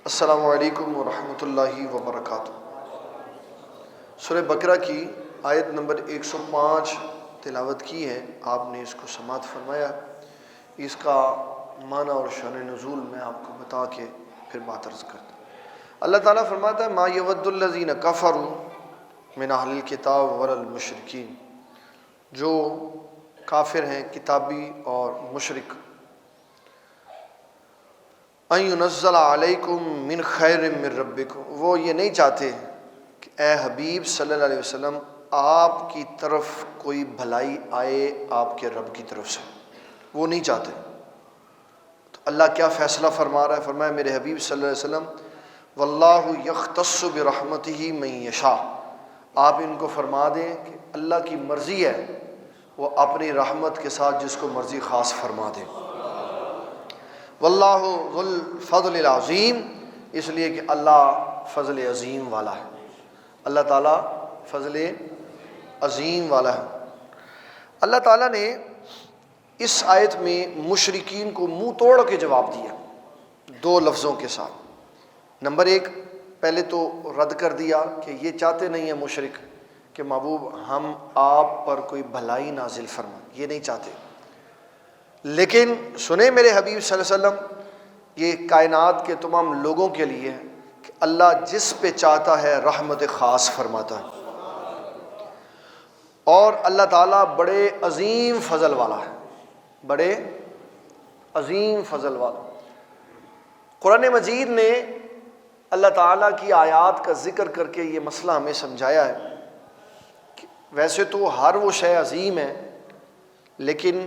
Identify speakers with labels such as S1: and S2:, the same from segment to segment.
S1: السلام علیکم ورحمۃ اللہ وبرکاتہ۔ سورہ بقرہ کی آیت نمبر 105 تلاوت کی ہے، آپ نے اس کو سماعت فرمایا۔ اس کا معنی اور شأن نزول میں آپ کو بتا کے پھر بات عرض کرتا ہوں۔ اللہ تعالیٰ فرماتا ہے ما یود الذین کفروا من اہل الکتاب والمشرکین، جو کافر ہیں کتابی اور مشرک، ان ینزل علیکم من خیر من ربکم، وہ یہ نہیں چاہتے کہ اے حبیب صلی اللہ علیہ وسلم آپ کی طرف کوئی بھلائی آئے آپ کے رب کی طرف سے، وہ نہیں چاہتے۔ تو اللہ کیا فیصلہ فرما رہا ہے؟ فرمایا میرے حبیب صلی اللہ علیہ وسلم واللہ یختص برحمتہ من یشاء، آپ ان کو فرما دیں کہ اللہ کی مرضی ہے وہ اپنی رحمت کے ساتھ جس کو مرضی خاص فرما دے۔ واللہ ذو الفضل العظیم، اس لیے کہ اللہ فضل عظیم والا ہے، اللہ تعالیٰ فضل عظیم والا ہے۔ اللہ تعالیٰ نے اس آیت میں مشرکین کو منہ توڑ کے جواب دیا دو لفظوں کے ساتھ۔ نمبر ایک، پہلے تو رد کر دیا کہ یہ چاہتے نہیں ہیں مشرک کہ محبوب ہم آپ پر کوئی بھلائی نازل فرمائیں، یہ نہیں چاہتے، لیکن سنیں میرے حبیب صلی اللہ علیہ وسلم، یہ کائنات کے تمام لوگوں کے لیے ہے کہ اللہ جس پہ چاہتا ہے رحمت خاص فرماتا ہے، اور اللہ تعالیٰ بڑے عظیم فضل والا ہے، بڑے عظیم فضل والا۔ قرآن مجید نے اللہ تعالیٰ کی آیات کا ذکر کر کے یہ مسئلہ ہمیں سمجھایا ہے کہ ویسے تو ہر وہ شے عظیم ہے، لیکن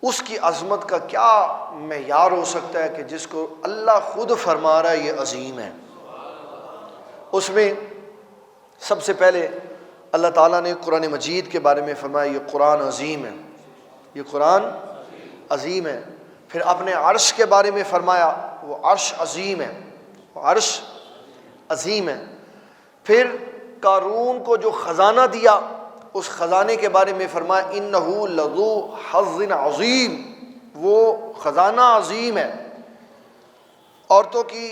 S1: اس کی عظمت کا کیا معیار ہو سکتا ہے کہ جس کو اللہ خود فرما رہا ہے یہ عظیم ہے۔ اس میں سب سے پہلے اللہ تعالیٰ نے قرآن مجید کے بارے میں فرمایا یہ قرآن عظیم ہے، یہ قرآن عظیم ہے۔ پھر اپنے عرش کے بارے میں فرمایا وہ عرش عظیم ہے، وہ عرش عظیم ہے۔ پھر قارون کو جو خزانہ دیا اس خزانے کے بارے میں فرمایا انہ لذو حظ عظیم، وہ خزانہ عظیم ہے۔ عورتوں کی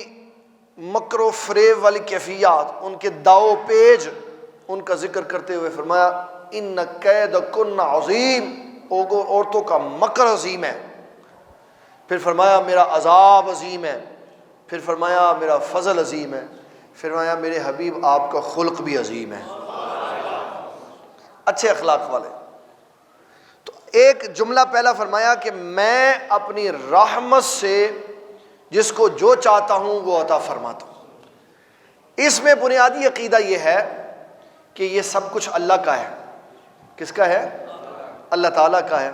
S1: مکر و فریب والی کیفیات، ان کے داؤ پیج، ان کا ذکر کرتے ہوئے فرمایا ان کیدکن عظیم، عورتوں کا مکر عظیم ہے۔ پھر فرمایا میرا عذاب عظیم ہے۔ پھر فرمایا میرا فضل عظیم ہے۔ فرمایا میرے حبیب آپ کا خلق بھی عظیم ہے، اچھے اخلاق والے۔ تو ایک جملہ پہلا فرمایا کہ میں اپنی رحمت سے جس کو جو چاہتا ہوں وہ عطا فرماتا ہوں۔ اس میں بنیادی عقیدہ یہ ہے کہ یہ سب کچھ اللہ کا ہے۔ کس کا ہے؟ اللہ تعالیٰ کا ہے،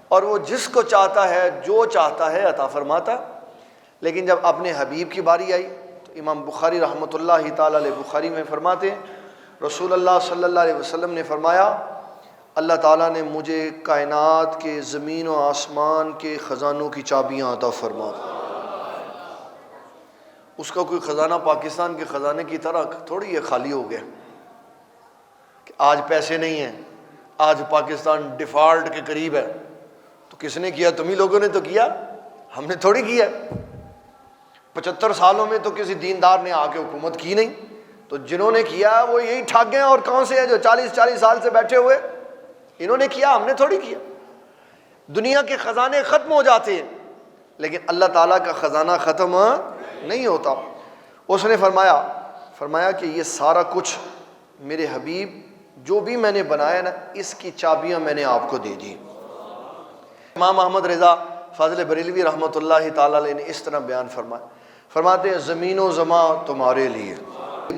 S1: اور وہ جس کو چاہتا ہے جو چاہتا ہے عطا فرماتا ہے۔ لیکن جب اپنے حبیب کی باری آئی تو امام بخاری رحمۃ اللہ تعالیٰ علیہ بخاری میں فرماتے ہیں رسول اللہ صلی اللہ علیہ وسلم نے فرمایا اللہ تعالیٰ نے مجھے کائنات کے زمین و آسمان کے خزانوں کی چابیاں عطا فرما دی۔ اس کا کوئی خزانہ پاکستان کے خزانے کی طرح تھوڑی ہے خالی ہو گیا کہ آج پیسے نہیں ہیں، آج پاکستان ڈیفالٹ کے قریب ہے۔ تو کس نے کیا؟ تمہیں لوگوں نے تو کیا، ہم نے تھوڑی کیا۔ 75 سالوں میں تو کسی دیندار نے آ کے حکومت کی نہیں، تو جنہوں نے کیا وہ یہی ٹھاگ گئے، اور کون سے ہیں جو 40 سال سے بیٹھے ہوئے؟ انہوں نے کیا، ہم نے تھوڑی کیا۔ دنیا کے خزانے ختم ہو جاتے ہیں لیکن اللہ تعالیٰ کا خزانہ ختم نہیں ہوتا۔ اس نے فرمایا کہ یہ سارا کچھ میرے حبیب جو بھی میں نے بنایا نا اس کی چابیاں میں نے آپ کو دے دی۔ امام احمد رضا فاضل بریلوی رحمۃ اللہ تعالیٰ علیہ نے اس طرح بیان فرماتے ہیں زمین و زمان تمہارے لیے،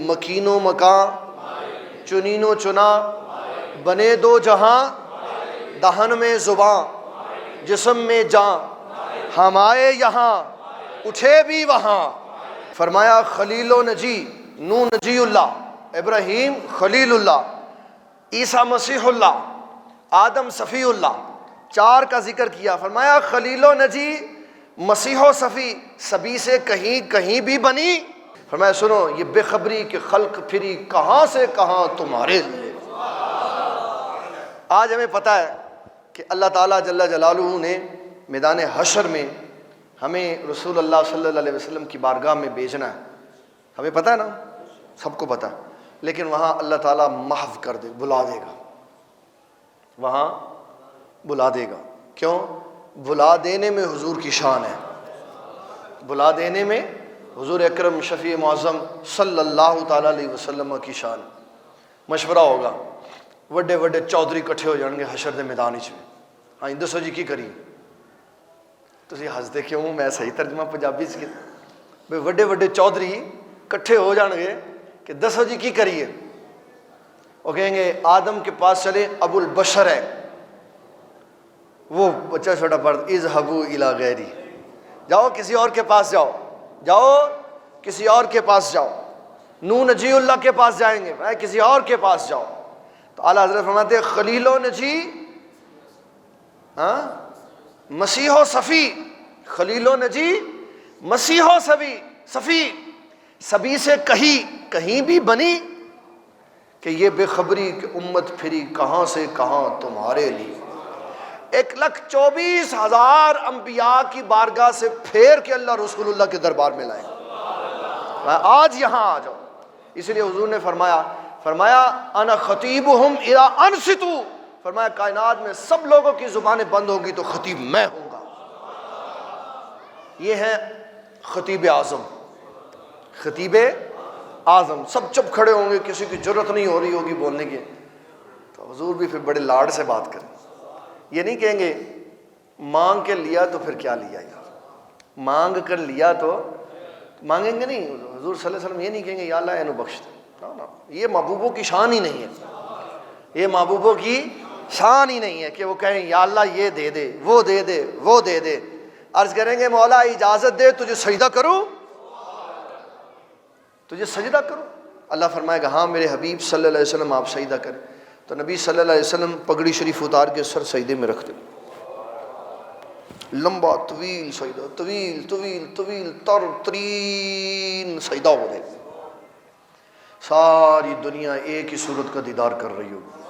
S1: مکین و مکان، چنین و چنا، بنے دو جہاں، دہن میں زباں، جسم میں جان، ہم آئے یہاں اٹھے بھی وہاں۔ فرمایا خلیل و نجی، نوح نجی اللہ، ابراہیم خلیل اللہ، عیسیٰ مسیح اللہ، آدم صفی اللہ، 4 کا ذکر کیا۔ فرمایا خلیل و نجی، مسیح و صفی، سبھی سے کہیں بھی بنی۔ فرمایا سنو یہ بے خبری کہ خلق پھری کہاں سے کہاں تمہارے لیے۔ آج ہمیں پتہ ہے کہ اللہ تعالیٰ جل جلالہ نے میدان حشر میں ہمیں رسول اللہ صلی اللہ علیہ وسلم کی بارگاہ میں بھیجنا ہے، ہمیں پتہ ہے نا، سب کو پتہ ہے، لیکن وہاں اللہ تعالیٰ محو کر دے، بلا دے گا، وہاں بلا دے گا۔ کیوں؟ بلا دینے میں حضور کی شان ہے، بلا دینے میں حضور اکرم شفیع معظم صلی اللہ تعالیٰ علیہ وسلم کی شان۔ مشورہ ہوگا، وڈے وڈے چودھری کٹھے ہو جان گے حشر دے میدان وچ، ہاں دسو جی کی کری؟ تسی ہسدے کیوں؟ میں صحیح ترجمہ پنجابی سے بھئی وڈے وڈے چودھری کٹھے ہو جان گے کہ دسو جی کی کریے؟ وہ کہیں گے آدم کے پاس چلے، ابو البشر ہے وہ بچہ چھوٹا پڑھ، اذهبوا الی غیری، جاؤ کسی اور کے پاس جاؤ، جاؤ کسی اور کے پاس جاؤ، نو نجی اللہ کے پاس جائیں گے، کسی اور کے پاس جاؤ۔ تو اعلیٰ حضرت فرماتے ہیں خلیل و نجی، مسیح و صفی، خلیل و نجی، مسیح و صفی، سبھی سے کہیں بھی بنی کہ یہ بے خبری کہ امت پھری کہاں سے کہاں تمہارے لیے۔ 1,24,000 انبیاء کی بارگاہ سے پھیر کے اللہ رسول اللہ کے دربار میں لائے، آج یہاں آ جاؤ۔ اس لیے حضور نے فرمایا انا خطیبہم اذا انصتوا، فرمایا کائنات میں سب لوگوں کی زبانیں بند ہوگی تو خطیب میں ہوں گا۔ یہ ہے خطیب اعظم، خطیب اعظم، سب چپ کھڑے ہوں گے، کسی کی جرت نہیں ہو رہی ہوگی بولنے کی، تو حضور بھی پھر بڑے لاڈ سے بات کریں، یہ نہیں کہیں گے مانگ کے لیا تو پھر کیا لیا یار، مانگ کر لیا تو مانگیں گے نہیں، حضور صلی اللہ علیہ وسلم یہ نہیں کہیں گے یا اللہ اینو بخش دے، یہ محبوبوں کی شان ہی نہیں ہے، یہ محبوبوں کی شان ہی نہیں ہے کہ وہ کہیں یا اللہ یہ دے دے، وہ دے دے، وہ دے دے۔ عرض کریں گے مولا اجازت دے تجھے سجدہ کروں، تجھے سجدہ کروں؟ اللہ فرمائے گا ہاں میرے حبیب صلی اللہ علیہ وسلم آپ سجدہ کریں، تو نبی صلی اللہ علیہ وسلم پگڑی شریف اتار کے سر سجدے میں رکھ دیں، لمبا طویل سجدہ، طویل طویل طویل تر ترین سجدہ ہو رہے، ساری دنیا ایک ہی صورت کا دیدار کر رہی ہوگی،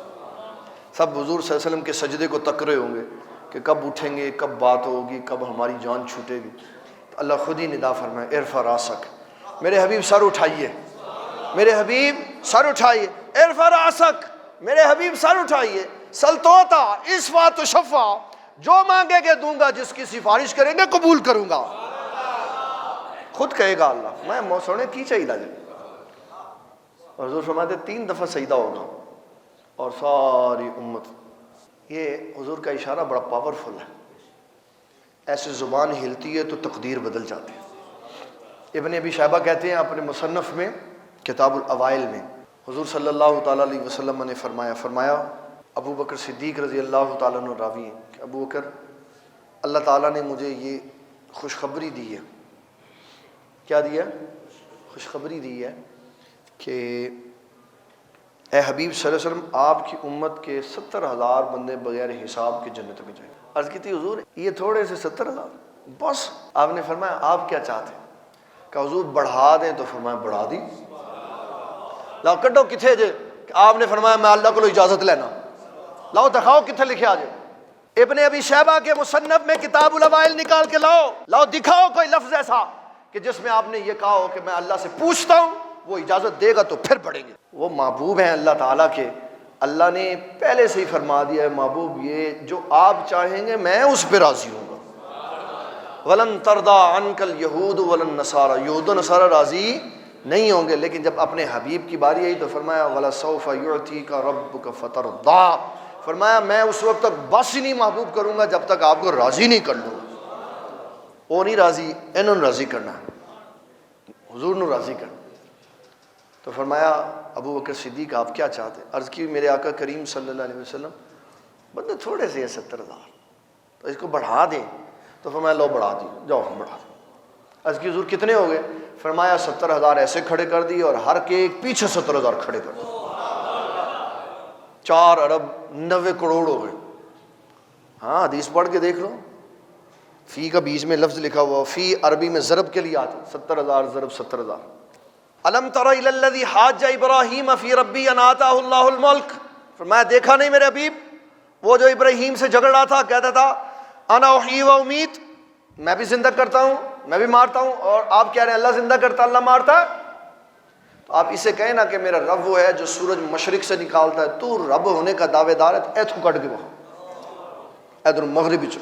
S1: سب حضور صلی اللہ علیہ وسلم کے سجدے کو تک رہے ہوں گے کہ کب اٹھیں گے، کب بات ہوگی، کب ہماری جان چھوٹے گی۔ تو اللہ خود ہی ندا فرمائے ارفع راسک، میرے حبیب سر اٹھائیے، میرے حبیب سر اٹھائیے، ارفع راسک، میرے حبیب سر اٹھائیے، سل توتا اشفع تشفع، جو مانگے گے دوں گا، جس کی سفارش کریں گے قبول کروں گا۔ خود کہے گا اللہ میں موسونے کی چاہیے جائے، اور حضور فرماتے 3 دفعہ سجدہ ہوگا اور ساری امت، یہ حضور کا اشارہ بڑا پاورفل ہے، ایسے زبان ہلتی ہے تو تقدیر بدل جاتی ہے۔ ابن ابی شیبہ کہتے ہیں اپنے مصنف میں کتاب الاوائل میں، حضور صلی اللہ تعالیٰ علیہ وسلم نے فرمایا ابو بکر صدیق رضی اللہ تعالیٰ عنہ راوی ہیں کہ ابو بکر اللہ تعالیٰ نے مجھے یہ خوشخبری دی ہے، کیا دیا؟ خوشخبری دی ہے کہ اے حبیب صلی اللہ علیہ وسلم آپ کی امت کے 70,000 بندے بغیر حساب کے جنت میں جائیں۔ عرض کی تھی حضور یہ تھوڑے سے 70,000 بس؟ آپ نے فرمایا آپ کیا چاہتے ہیں؟ کہ حضور بڑھا دیں، تو فرمایا بڑھا دی، لاؤ کڈو کتھے جے؟ آپ نے فرمایا میں اللہ کو اجازت لینا، لاؤ دکھاؤ کتھے لکھے آجے۔ ابن ابی شیبہ کے مصنف میں کتاب الاوائل نکال کے لاؤ دکھاؤ کوئی لفظ ایسا کہ جس میں آپ نے یہ کہا ہو کہ میں اللہ سے پوچھتا ہوں، وہ اجازت دے گا تو پھر بڑھیں گے۔ وہ محبوب ہیں اللہ تعالیٰ کے، اللہ نے پہلے سے ہی فرما دیا ہے محبوب یہ جو آپ چاہیں گے میں اس پہ راضی ہوں گا۔ وَلَن تَرْضَىٰ عَنْكَ الْيَهُودُ وَلَا النَّصَارَىٰ، یہود و نصارہ راضی نہیں ہوں گے، لیکن جب اپنے حبیب کی باری آئی تو فرمایا وَلَسَوْفَ يُعْتِيكَ رَبُّكَ فَتَرْضَىٰ، فرمایا میں اس وقت تک بس ہی نہیں محبوب کروں گا جب تک آپ کو راضی نہیں کر لوں گا۔ وہ نہیں راضی، انہوں نے راضی کرنا ہے، حضور نے راضی کرنا۔ تو فرمایا ابو بکر صدیق آپ کیا چاہتے ہیں؟ عرض کی میرے آقا کریم صلی اللہ علیہ وسلم بندے تھوڑے سے ہیں 70,000، تو اس کو بڑھا دیں، تو فرمایا لو بڑھا دی، جاؤ بڑھا دیں۔ عرض کی حضور کتنے ہو گئے؟ فرمایا 70,000 ایسے کھڑے کر دیے اور ہر کے ایک پیچھے 70,000 کھڑے کر دیے، 4 ارب 90 کروڑ ہو گئے۔ ہاں حدیث پڑھ کے دیکھ لو، فی کا بیچ میں لفظ لکھا ہوا، فی عربی میں ضرب کے لیے آتا 70,000 ضرب 70,000۔ الم تر الی الذی حاج ابراہیم فی ربی ان آتاہ اللہ الملک، فرمایا دیکھا نہیں میرے حبیب وہ جو ابراہیم سے جھگڑ رہا تھا، کہتا تھا انا احیی و امیت، میں بھی زندہ کرتا ہوں، میں بھی مارتا ہوں، اور آپ کہہ رہے ہیں اللہ زندہ کرتا اللہ مارتا ہے؟ تو آپ اسے کہیں نا کہ میرا رب وہ ہے جو سورج مشرق سے نکالتا ہے، تو رب ہونے کا دعوے دار ہے، تو ایتھو کٹ کے وہ ادھر مغربی چ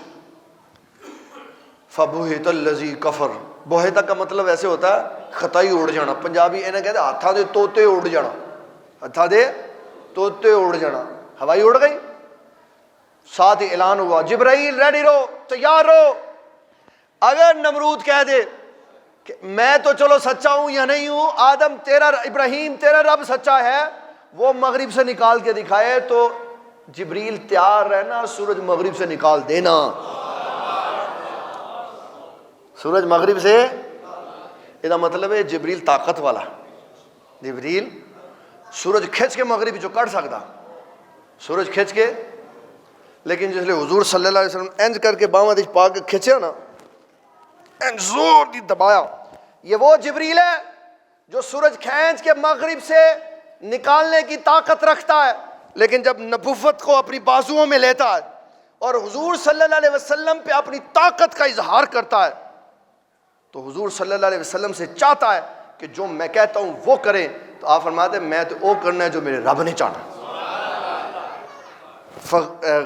S1: فبہت الذی کفر. بہتا کا مطلب ایسے ہوتا ہے خطائی اڑ جانا. پنجابی انہیں کہتے ہیں ہاتھاں دے توتے اڑ جانا، ہاتھاں دے توتے اڑ جانا. ہوائی اڑ گئی. ساتھ ہی اعلان ہوا جبرائیل ریڈی رہو، تیار رہو. اگر نمرود کہہ دے کہ میں تو چلو سچا ہوں یا نہیں ہوں، آدم تیرا ابراہیم تیرا رب سچا ہے، وہ مغرب سے نکال کے دکھائے، تو جبریل تیار رہنا، سورج مغرب سے نکال دینا. سورج مغرب سے، یہ مطلب ہے جبریل طاقت والا. جبریل سورج کھچ کے مغرب جو کر سکتا، سورج کھچ کے. لیکن جس لئے حضور صلی اللہ علیہ وسلم انج کر کے باواں دے پا کے کھچیا نا، انج زور دی دبایا، یہ وہ جبریل ہے جو سورج کھینچ کے مغرب سے نکالنے کی طاقت رکھتا ہے. لیکن جب نبوت کو اپنی بازوؤں میں لیتا ہے اور حضور صلی اللہ علیہ وسلم پہ اپنی طاقت کا اظہار کرتا ہے، تو حضور صلی اللہ علیہ وسلم سے چاہتا ہے کہ جو میں کہتا ہوں وہ کریں. تو آپ فرماتے ہیں میں تو وہ کرنا ہے جو میرے رب نے چاہنا.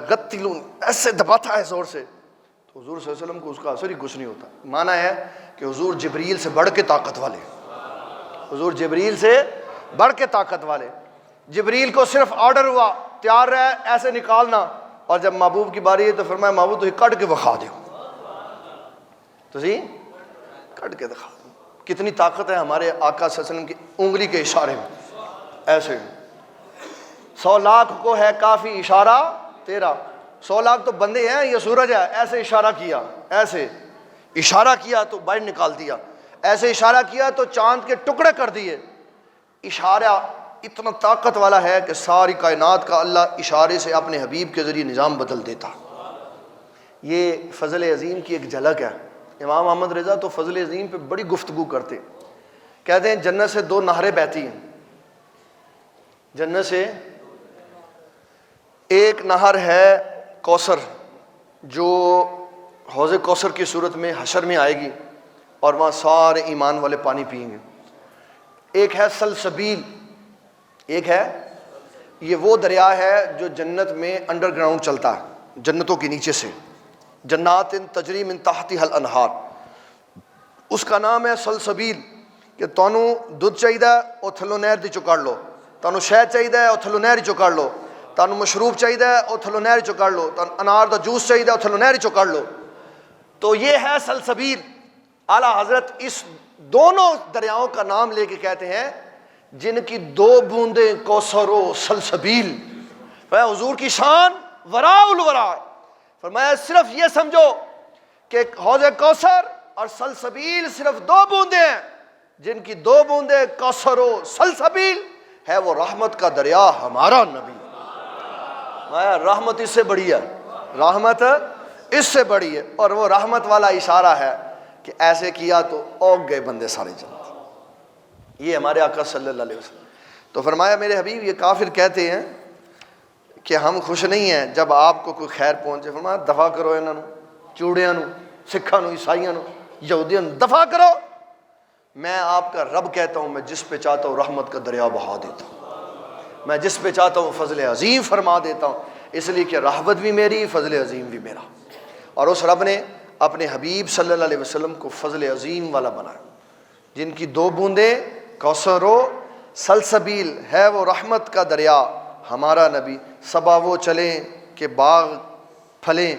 S1: غتلون ایسے دباتا ہے زور سے، تو حضور صلی اللہ علیہ وسلم کو اس کا اثر ہی کچھ نہیں ہوتا. معنی ہے کہ حضور جبریل سے بڑھ کے طاقت والے، حضور جبریل سے بڑھ کے طاقت والے. جبریل کو صرف آرڈر ہوا تیار رہے ایسے نکالنا، اور جب محبوب کی باری ہے تو فرمایا محبوب تو کٹ کے بخا دیو، تو کٹ کے دکھا دو. کتنی طاقت ہے ہمارے آقا صلی اللہ علیہ وسلم کی انگلی کے اشارے میں. ایسے 100 لاکھ کو ہے کافی اشارہ تیرا. 100 لاکھ تو بندے ہیں، یہ سورج ہے. ایسے اشارہ کیا، ایسے اشارہ کیا تو باہر نکال دیا، ایسے اشارہ کیا تو چاند کے ٹکڑے کر دیے. اشارہ اتنا طاقت والا ہے کہ ساری کائنات کا اللہ اشارے سے اپنے حبیب کے ذریعے نظام بدل دیتا. یہ فضل عظیم کی ایک جھلک ہے. امام احمد رضا تو فضل عظیم پہ بڑی گفتگو کرتے، کہتے ہیں جنت سے 2 نہریں بہتی ہیں. جنت سے ایک نہر ہے کوثر، جو حوض کوثر کی صورت میں حشر میں آئے گی اور وہاں سارے ایمان والے پانی پئیں گے. ایک ہے سلسبیل، ایک ہے یہ وہ دریا ہے جو جنت میں انڈر گراؤنڈ چلتا ہے، جنتوں کے نیچے سے. جنات تجری من تحتها الانہار، اس کا نام ہے سلسبیل. کہ تانوں دودھ چاہیے او تھلو نہر دی چکڑ لو، تانوں شہد چاہیے او تھلو نہر چکڑ لو، تانوں مشروب چاہیے او تھلو نہر چکڑ لو، تانوں انار دا جوس چاہیے او تھلو نہر چکڑ لو. تو یہ ہے سلسبیل. اعلیٰ حضرت اس دونوں دریاؤں کا نام لے کے کہتے ہیں جن کی 2 بوندیں کوثر و سلسبیل. حضور کی شان وراء الورا. فرمایا صرف یہ سمجھو کہ حوض کوثر اور سلسبیل صرف 2 بوندیں ہیں، جن کی 2 بوندیں کوثر و سلسبیل ہے وہ رحمت کا دریا ہمارا نبی. رحمت اس سے بڑی ہے، رحمت اس سے بڑی ہے. اور وہ رحمت والا اشارہ ہے کہ ایسے کیا تو اوگ گئے بندے سارے جنت. یہ ہمارے آقا صلی اللہ علیہ وسلم. تو فرمایا میرے حبیب یہ کافر کہتے ہیں کہ ہم خوش نہیں ہیں جب آپ کو کوئی خیر پہنچے. فرمایا دفع کرو انہوں، چوڑیاں نو، سکھاں نو، عیسائیاں نو، یہودیاں نو دفع کرو. میں آپ کا رب کہتا ہوں، میں جس پہ چاہتا ہوں رحمت کا دریا بہا دیتا ہوں، میں جس پہ چاہتا ہوں فضل عظیم فرما دیتا ہوں. اس لیے کہ رحمت بھی میری، فضل عظیم بھی میرا. اور اس رب نے اپنے حبیب صلی اللہ علیہ وسلم کو فضل عظیم والا بنایا، جن کی 2 بوندیں کوثر و سلسبیل ہے وہ رحمت کا دریا ہمارا نبی. صبا وہ چلیں کہ باغ پھلیں،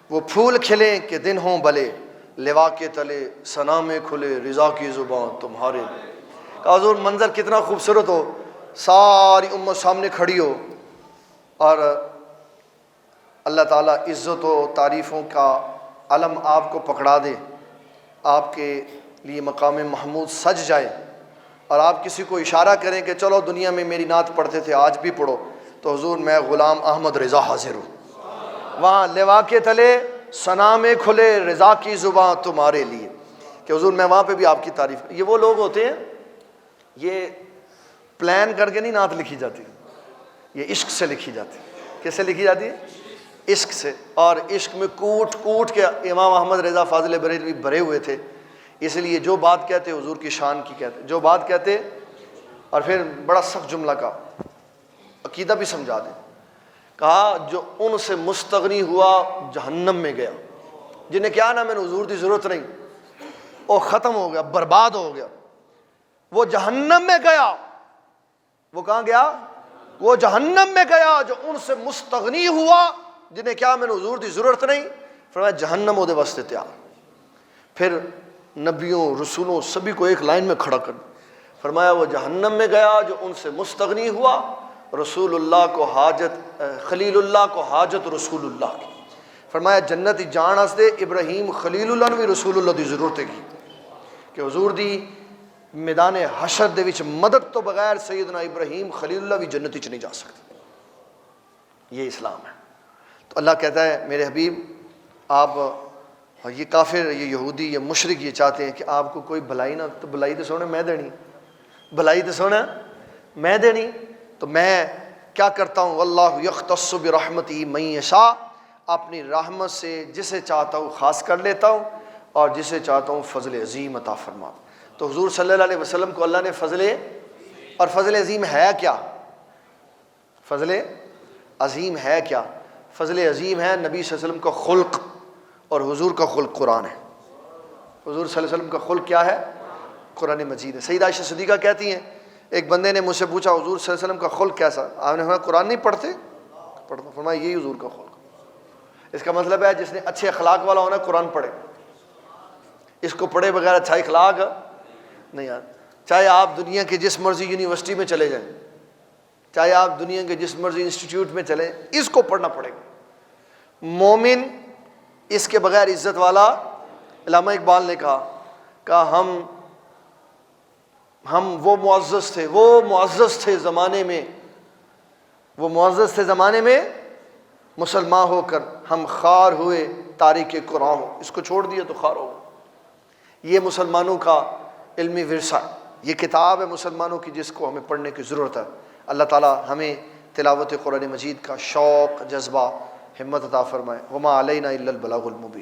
S1: وہ پھول کھلیں کہ دن ہوں بلے، لوا کے تلے ثنا میں کھلے رضا کی زبان تمہارے. حضور منظر کتنا خوبصورت ہو، ساری امت سامنے کھڑی ہو اور اللہ تعالیٰ عزت و تعریفوں کا علم آپ کو پکڑا دے، آپ کے لیے مقام محمود سج جائے، اور آپ کسی کو اشارہ کریں کہ چلو دنیا میں میری نعت پڑھتے تھے آج بھی پڑھو، تو حضور میں غلام احمد رضا حاضر ہوں. وہاں لوا کے تلے ثنا میں کھلے رضا کی زباں تمہارے لیے، کہ حضور میں وہاں پہ بھی آپ کی تعریف. یہ وہ لوگ ہوتے ہیں، یہ پلان کر کے نہیں نعت لکھی جاتی، یہ عشق سے لکھی جاتی. کس سے لکھی جاتی ہے؟ عشق سے، اور عشق میں کوٹ کوٹ کے امام احمد رضا فاضل بریلوی بھرے ہوئے تھے، اس لیے جو بات کہتے حضور کی شان کی کہتے، جو بات کہتے، اور پھر بڑا سخت جملہ کا عقیدہ بھی سمجھا دیں، کہا جو ان سے مستغنی ہوا جہنم میں گیا، جنہیں کیا نا میں نے حضور کی ضرورت نہیں، وہ ختم ہو گیا، برباد ہو گیا، وہ جہنم میں گیا۔ وہ کہاں گیا؟ وہ جہنم میں گیا جو ان سے مستغنی ہوا، جنہیں کیا میں نے حضور کی ضرورت نہیں، فرمایا جہنم وہ دے واسطے تیار۔ پھر نبیوں رسولوں سبھی کو ایک لائن میں کھڑا کر فرمایا وہ جہنم میں گیا جو ان سے مستغنی ہوا، رسول اللہ کو حاجت، خلیل اللہ کو حاجت رسول اللہ کی۔ فرمایا جنت جان واسطے ابراہیم خلیل اللہ نے بھی رسول اللہ کی ضرورت کی کہ حضور دی میدان حشر دے وچ مدد تو بغیر سیدنا ابراہیم خلیل اللہ بھی جنت وچ نہیں جا سکتے۔ یہ اسلام ہے۔ تو اللہ کہتا ہے میرے حبیب آپ، یہ کافر، یہ یہودی، یہ مشرک یہ چاہتے ہیں کہ آپ کو کوئی بھلائی نہ، تو بھلائی تو سونے میں دینی، بھلائی تو سونا میں دینی، تو میں کیا کرتا ہوں، واللہ یختص برحمتہ من یشاء، اپنی رحمت سے جسے چاہتا ہوں خاص کر لیتا ہوں اور جسے چاہتا ہوں فضل عظیم عطا فرماتا ہوں۔ تو حضور صلی اللہ علیہ وسلم کو اللہ نے فضل، اور فضل عظیم ہے کیا؟ فضل عظیم ہے کیا؟ فضل عظیم ہے نبی صلی اللہ علیہ وسلم کا خلق، اور حضور کا خلق قرآن ہے۔ حضور صلی اللہ علیہ وسلم کا خلق کیا ہے؟ قرآن مجید ہے۔ سیدہ عائشہ صدیقہ کہتی ہیں ایک بندے نے مجھ سے پوچھا حضور صلی اللہ علیہ وسلم کا خلق کیسا؟ آپ نے فرمایا قرآن نہیں پڑھتے؟ پڑھتا۔ فرمایا یہی حضور کا خلق۔ اس کا مطلب ہے جس نے اچھے اخلاق والا ہونا قرآن پڑھے، اس کو پڑھے بغیر اچھا اخلاق نہیں آتا۔ چاہے آپ دنیا کے جس مرضی یونیورسٹی میں چلے جائیں، چاہے آپ دنیا کے جس مرضی انسٹیٹیوٹ میں چلیں، اس کو پڑھنا پڑے گا۔ مومن اس کے بغیر عزت والا، علامہ اقبال نے کہا ہم وہ معزز تھے زمانے میں، وہ معزز تھے زمانے میں، مسلمان ہو کر ہم خار ہوئے تاریخ قرآن، اس کو چھوڑ دیا تو خار ہو گئے۔ یہ مسلمانوں کا علمی ورثہ، یہ کتاب ہے مسلمانوں کی جس کو ہمیں پڑھنے کی ضرورت ہے۔ اللہ تعالی ہمیں تلاوت قرآن مجید کا شوق، جذبہ، ہمت عطا فرمائے۔ وما علینا الا البلاغ المبین۔